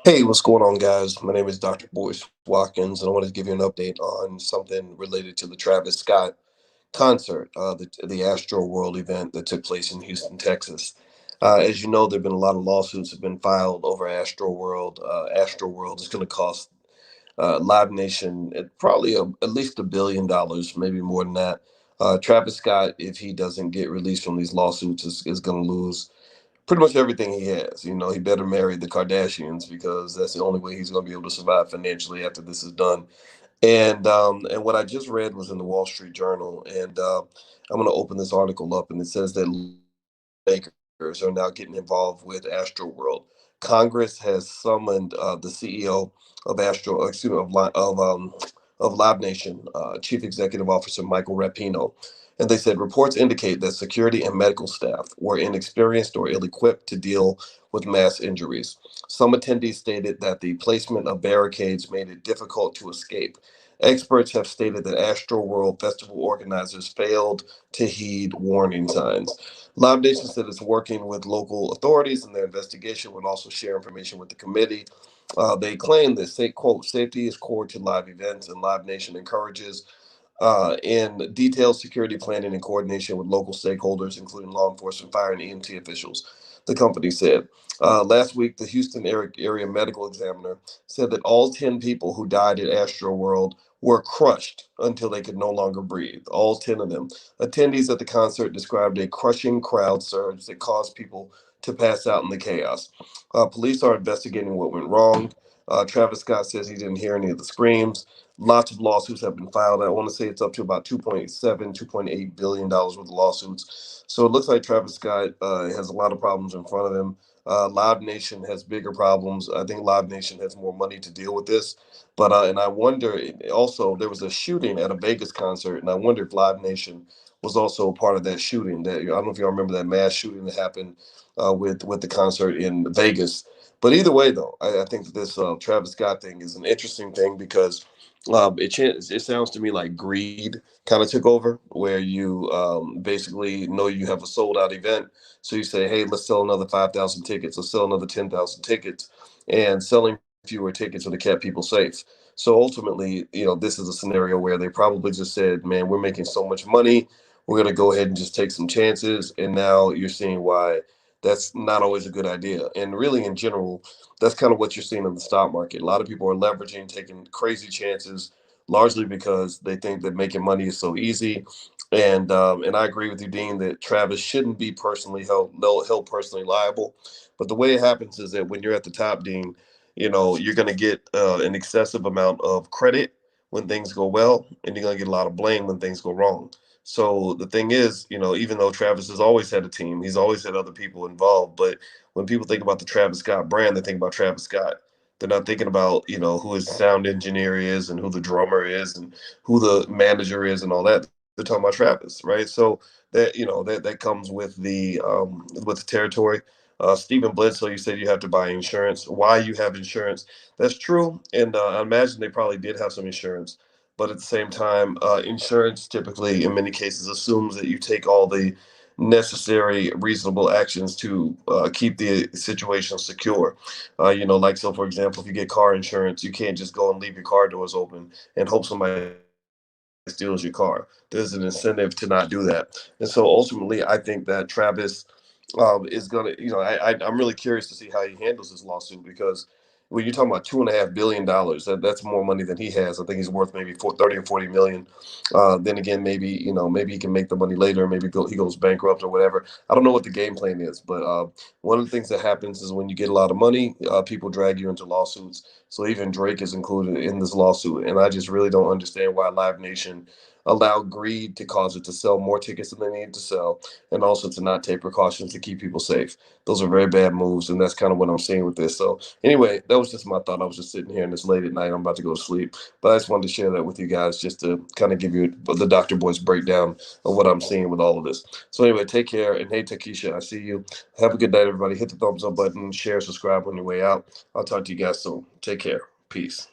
Hey, what's going on, guys? My name is Dr. Boyce Watkins, and I wanted to give you an update on something related to the Travis Scott concert, the Astroworld event that took place in Houston, Texas. As you know, there have been a lot of lawsuits have been filed over Astroworld. Astroworld is going to cost Live Nation probably at least $1 billion, maybe more than that. Travis Scott, if he doesn't get released from these lawsuits, is going to lose pretty much everything he has. He better marry the Kardashians because that's the only way he's going to be able to survive financially after this is done. And what I just read was in the Wall Street Journal, and I'm going to open this article up, and it says that makers are now getting involved with Astroworld. Congress has summoned the CEO of of Live Nation, Chief Executive Officer Michael Rapino, and they said reports indicate that security and medical staff were inexperienced or ill-equipped to deal with mass injuries. Some attendees stated that the placement of barricades made it difficult to escape. Experts have stated that Astroworld Festival organizers failed to heed warning signs. Live Nation said it's working with local authorities in their investigation, would also share information with the committee. They claim that, say, quote, safety is core to live events, and Live Nation encourages in detailed security planning and coordination with local stakeholders, including law enforcement, fire, and EMT officials, the company said. Last week, the Houston area medical examiner said that all 10 people who died at Astroworld were crushed until they could no longer breathe. All 10 of them. Attendees at the concert described a crushing crowd surge that caused people to pass out in the chaos. Police are investigating what went wrong. Travis Scott says he didn't hear any of the screams. Lots of lawsuits have been filed. I want to say it's up to about 2.7, $2.8 billion worth of lawsuits. So it looks like Travis Scott has a lot of problems in front of him. Live Nation has bigger problems. I think Live Nation has more money to deal with this. But and I wonder also there was a shooting at a Vegas concert, and I wonder if Live Nation was also a part of that shooting. That I don't know if y'all remember that mass shooting that happened with the concert in Vegas. But either way, though, I think that this Travis Scott thing is an interesting thing because it sounds to me like greed kind of took over, where you basically know you have a sold out event, so you say, "Hey, let's sell another 5,000 tickets. Let's sell another 10,000 tickets," and selling fewer tickets would have kept people safe. So ultimately, this is a scenario where they probably just said, "Man, we're making so much money, we're going to go ahead and just take some chances." And now you're seeing why that's not always a good idea. And really, in general, that's kind of what you're seeing in the stock market. A lot of people are leveraging, taking crazy chances, largely because they think that making money is so easy. And I agree with you, Dean, that Travis shouldn't be personally held personally liable. But the way it happens is that when you're at the top, Dean, you're going to get an excessive amount of credit when things go well, and you're going to get a lot of blame when things go wrong. So the thing is, even though Travis has always had a team, he's always had other people involved. But when people think about the Travis Scott brand, they think about Travis Scott. They're not thinking about, who his sound engineer is and who the drummer is and who the manager is and all that. They're talking about Travis, right? So that comes with the territory. Stephen Bledsoe, you said you have to buy insurance. Why you have insurance? That's true, and I imagine they probably did have some insurance. But at the same time, insurance typically, in many cases, assumes that you take all the necessary, reasonable actions to keep the situation secure. Like, so for example, if you get car insurance, you can't just go and leave your car doors open and hope somebody steals your car. There's an incentive to not do that. And so ultimately, I think that Travis is going to, I'm really curious to see how he handles this lawsuit because when you're talking about $2.5 billion, that's more money than he has. I think he's worth maybe 30 or 40 million. Then again, maybe he can make the money later. Maybe he goes bankrupt or whatever. I don't know what the game plan is, but one of the things that happens is when you get a lot of money, people drag you into lawsuits. So even Drake is included in this lawsuit, and I just really don't understand why Live Nation allowed greed to cause it to sell more tickets than they needed to sell, and also to not take precautions to keep people safe. Those are very bad moves, and that's kind of what I'm seeing with this. So anyway, that was just my thought. I was just sitting here in this late at night. I'm about to go to sleep, but I just wanted to share that with you guys, just to kind of give you the Dr. Boy's breakdown of what I'm seeing with all of this. So anyway, take care, and hey, Takesha, I see you. Have a good night, everybody. Hit the thumbs up button, share, subscribe on your way out. I'll talk to you guys soon. Take care. Peace.